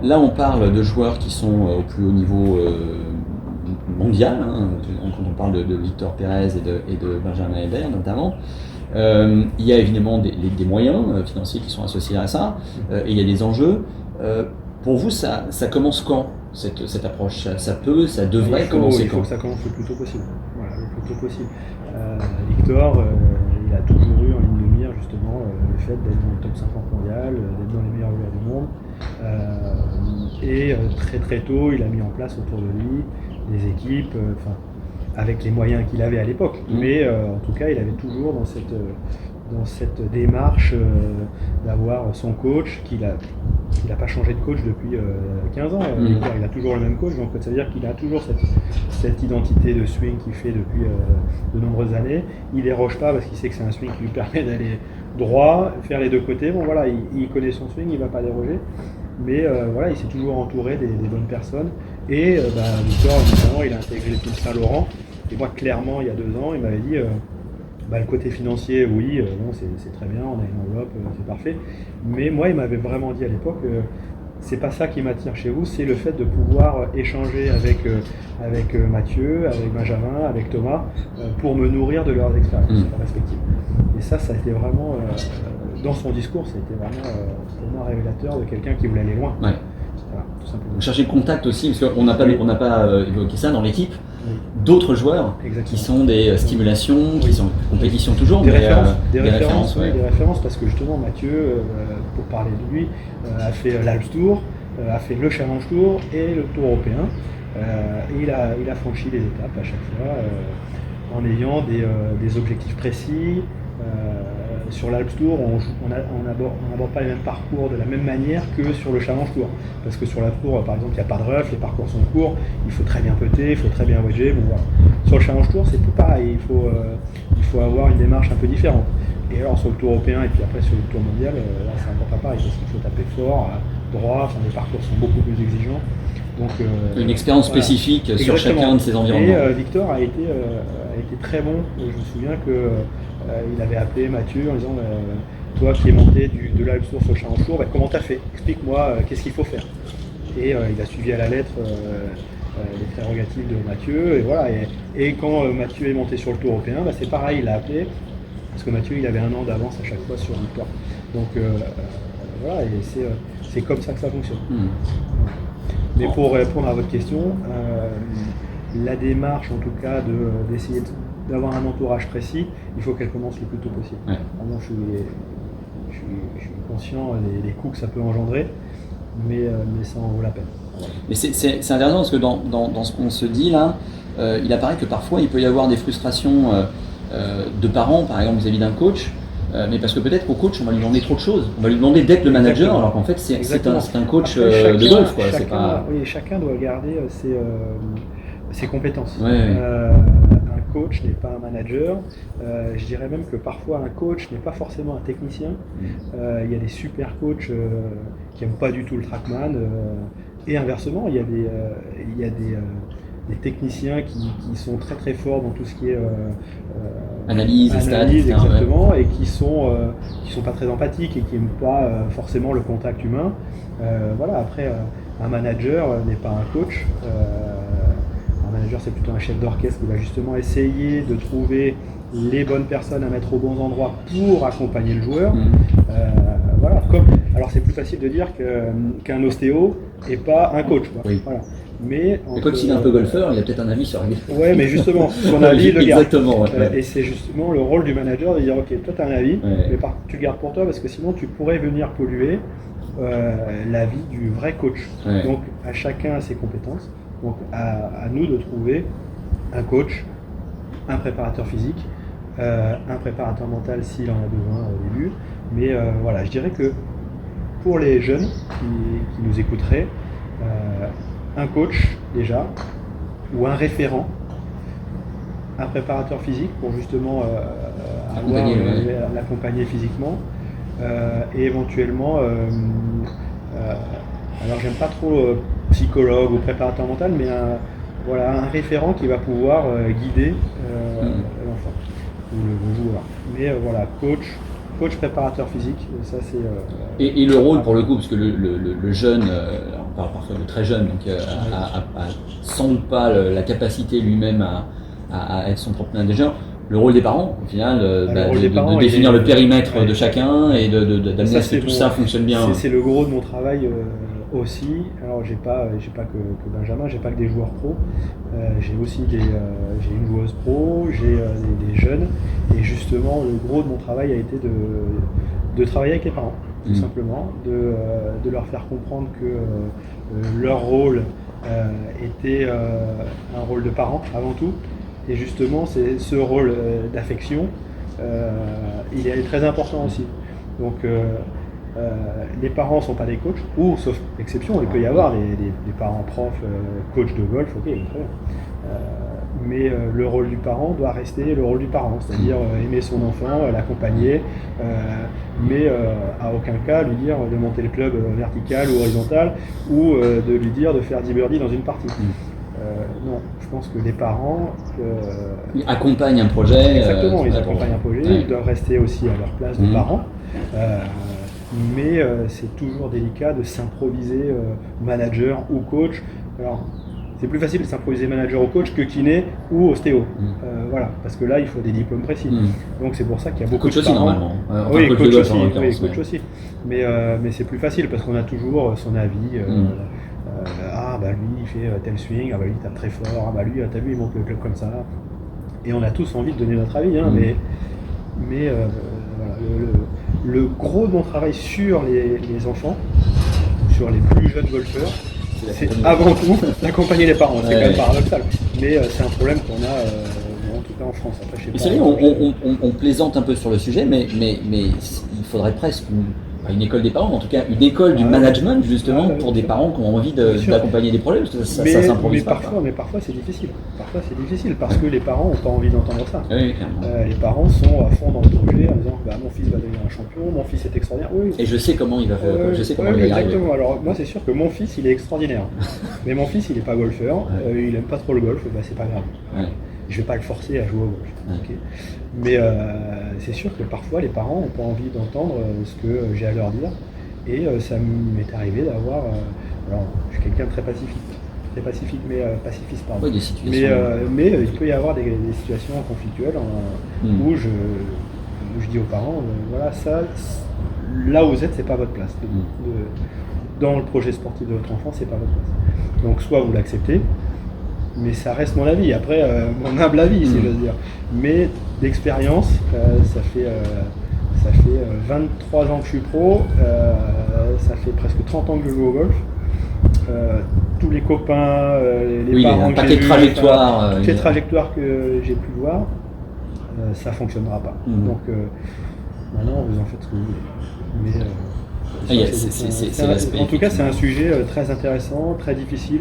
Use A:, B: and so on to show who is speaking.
A: là, on parle de joueurs qui sont au plus haut niveau mondial, hein, quand on parle de Victor Pérez et de Benjamin Hébert notamment. Il y a évidemment des moyens financiers qui sont associés à ça, et il y a des enjeux. Pour vous, ça commence quand cette approche? Ça devrait commencer quand?
B: Il faut que ça commence le plus tôt possible. Voilà, le plus tôt possible. Victor, il a toujours eu en ligne de mire justement le fait d'être dans le top 50 mondial, d'être dans les meilleurs joueurs du monde. Et très très tôt, il a mis en place autour de lui des équipes, avec les moyens qu'il avait à l'époque. Mais en tout cas, il avait toujours dans cette démarche d'avoir son coach, qu'il n'a pas changé de coach depuis 15 ans. Il a toujours le même coach, donc ça veut dire qu'il a toujours cette identité de swing qu'il fait depuis de nombreuses années. Il ne déroge pas parce qu'il sait que c'est un swing qui lui permet d'aller droit, faire les deux côtés. Bon voilà, il connaît son swing, il ne va pas déroger. Mais voilà, il s'est toujours entouré des bonnes personnes. Et Victor, notamment, il a intégré le Team Saint-Laurent. Et moi, clairement, il y a 2 ans, il m'avait dit le côté financier, oui, c'est très bien, on a une enveloppe, c'est parfait. Mais moi, il m'avait vraiment dit à l'époque, c'est pas ça qui m'attire chez vous, c'est le fait de pouvoir échanger avec Mathieu, avec Benjamin, avec Thomas, pour me nourrir de leurs expériences respectives. Et ça a été vraiment, dans son discours, ça a été vraiment révélateur de quelqu'un qui voulait aller loin.
A: Ouais.
B: Voilà, tout simplement.
A: Vous cherchez le contact aussi, parce qu'on n'a pas évoqué ça dans l'équipe.
B: Oui.
A: D'autres joueurs qui sont des stimulations, qui sont compétition toujours,
B: des références,
A: ouais.
B: Des références, parce que justement Mathieu, pour parler de lui, a fait l'Alps Tour, a fait le Challenge Tour et le Tour européen. Et il a franchi les étapes à chaque fois en ayant des objectifs précis. Sur l'Alps Tour, on n'aborde pas les mêmes parcours de la même manière que sur le Challenge Tour. Parce que sur l'Alps Tour, par exemple, il n'y a pas de rough, les parcours sont courts, il faut très bien putter, il faut très bien wedger. Bon, voilà. Sur le Challenge Tour, c'est tout pareil, il faut avoir une démarche un peu différente. Et alors sur le Tour européen et puis après sur le Tour mondial, là c'est encore pas pareil, parce qu'il faut taper fort, droit, les parcours sont beaucoup plus exigeants. Donc,
A: une expérience spécifique sur chacun de ces environnements.
B: Et Victor a été très bon. Je me souviens qu'il avait appelé Mathieu en disant toi qui es monté de l'Alps Tour au Challenge Tour, comment tu as fait? Explique-moi qu'est-ce qu'il faut faire. Et il a suivi à la lettre les prérogatives de Mathieu. Et voilà. Et quand Mathieu est monté sur le Tour européen, c'est pareil, il l'a appelé. Parce que Mathieu, il avait 1 an d'avance à chaque fois sur Victor. Donc voilà, et c'est comme ça que ça fonctionne. Mais pour répondre à votre question, la démarche en tout cas d'essayer d'avoir un entourage précis, il faut qu'elle commence le plus tôt possible.
A: Ouais.
B: Vraiment, je suis conscient des coûts que ça peut engendrer, mais ça en vaut la peine.
A: Mais c'est intéressant parce que dans ce qu'on se dit là, il apparaît que parfois il peut y avoir des frustrations de parents, par exemple vis-à-vis d'un coach, mais parce que peut-être qu'au coach on va lui demander trop de choses. On va lui demander d'être le manager, alors qu'en fait c'est un coach de golf. Quoi.
B: Chacun doit garder ses compétences.
A: Ouais.
B: Un coach n'est pas un manager. Je dirais même que parfois un coach n'est pas forcément un technicien. Il y a des super coachs qui n'aiment pas du tout le trackman. Et inversement, il y a des techniciens qui sont très très forts dans tout ce qui est
A: analyse,
B: exactement, ouais. Et qui sont pas très empathiques et qui n'aiment pas forcément le contact humain. Voilà. Après, un manager n'est pas un coach. Un manager, c'est plutôt un chef d'orchestre qui va justement essayer de trouver les bonnes personnes à mettre aux bons endroits pour accompagner le joueur. Voilà. Alors c'est plus facile de dire qu'un ostéo n'est pas un coach. Quoi.
A: Oui.
B: Voilà. Mais
A: comme s'il est un peu golfeur, il a peut-être un avis sur lui.
B: Ouais, mais justement, son avis, il le garde.
A: Exactement. Ouais.
B: Et c'est justement le rôle du manager de dire, ok, toi tu as un avis,
A: ouais.
B: Mais tu le gardes pour toi parce que sinon tu pourrais venir polluer l'avis du vrai coach.
A: Ouais.
B: Donc à chacun ses compétences. Donc à nous de trouver un coach, un préparateur physique, un préparateur mental s'il en a besoin au début. Mais voilà, je dirais que pour les jeunes qui nous écouteraient, un coach déjà, ou un référent, un préparateur physique pour justement l'accompagner physiquement, et éventuellement, alors j'aime pas trop psychologue ou préparateur mental, mais un référent qui va pouvoir guider l'enfant ou le joueur. Mais voilà, coach, coach préparateur physique, ça c'est...
A: Et le rôle pour le coup, parce que le jeune, on parle parfois de très jeune, donc sans doute pas la capacité lui-même à être son propre manager. Le rôle des parents, au final, de définir le périmètre de chacun et d'amener à ce que tout ça fonctionne bien.
B: C'est le gros de mon travail aussi. Alors j'ai pas que Benjamin, j'ai pas que des joueurs pros. J'ai aussi j'ai une joueuse pro, j'ai des jeunes. Et justement, le gros de mon travail a été de travailler avec les parents, tout simplement, de leur faire comprendre que leur rôle était un rôle de parent avant tout. Et justement, c'est ce rôle d'affection, il est très important aussi. Donc, les parents ne sont pas des coachs, ou sauf exception, il peut y avoir des parents profs, coachs de golf, ok, très bien. Mais le rôle du parent doit rester le rôle du parent, c'est-à-dire aimer son enfant, l'accompagner, mais à aucun cas lui dire de monter le club vertical ou horizontal, ou de lui dire de faire 10 birdies dans une partie. Non, je pense que les parents
A: ils accompagnent un projet.
B: Exactement, ils accompagnent un projet, ils doivent rester aussi à leur place de parents. Mais c'est toujours délicat de s'improviser manager ou coach. Alors, c'est plus facile de s'improviser manager ou coach que kiné ou ostéo. Voilà, parce que là, il faut des diplômes précis. Donc c'est pour ça qu'il y a beaucoup
A: coach
B: de
A: aussi,
B: parents.
A: Normalement.
B: Oui, coach aussi. Oui, coach aussi. Mais c'est plus facile parce qu'on a toujours son avis. Ah bah lui il fait tel swing, ah bah lui il tape très fort, ah bah lui t'as vu il monte le club comme ça. Et on a tous envie de donner notre avis, hein, mais voilà, le gros de mon travail sur les enfants, sur les plus jeunes golfeurs, c'est avant tout d'accompagner les parents. C'est quand même paradoxal, mais c'est un problème qu'on a en tout cas en France. Après, je sais
A: pas, on plaisante un peu sur le sujet, mais il faudrait presque une école des parents, en tout cas une école du management justement pour des parents qui ont envie d'accompagner des projets, parce que ça s'improvise pas.
B: Mais parfois c'est difficile. Parfois c'est difficile parce que les parents n'ont pas envie d'entendre ça.
A: Oui,
B: les parents sont à fond dans le projet en disant bah, mon fils va devenir un champion, mon fils est extraordinaire. Oui.
A: Et je sais comment il va faire. Je sais comment il va y arriver.
B: Exactement. Alors moi c'est sûr que mon fils il est extraordinaire, mais mon fils il n'est pas golfeur, il aime pas trop le golf, bah, c'est pas grave. Je vais pas le forcer à jouer au golf. Okay. Mais c'est sûr que parfois les parents n'ont pas envie d'entendre ce que j'ai à leur dire. Et ça m'est arrivé d'avoir. Alors, je suis quelqu'un de très pacifique, mais pacifiste, pardon.
A: Oui, des situations.
B: Mais il peut y avoir des situations conflictuelles où je dis aux parents voilà, ça, là où vous êtes, c'est pas votre place. Dans le projet sportif de votre enfant, c'est pas votre place. Donc, soit vous l'acceptez. Mais ça reste mon avis, après mon humble avis si j'ose dire. Mais d'expérience, ça fait 23 ans que je suis pro, ça fait presque 30 ans que je joue au golf. Tous les copains, les parents que j'ai vus, toutes les trajectoires que j'ai pu voir, ça ne fonctionnera pas. Donc maintenant vous en faites ce que vous voulez. Mais,
A: c'est l'aspect.
B: En tout cas c'est un sujet très intéressant, très difficile.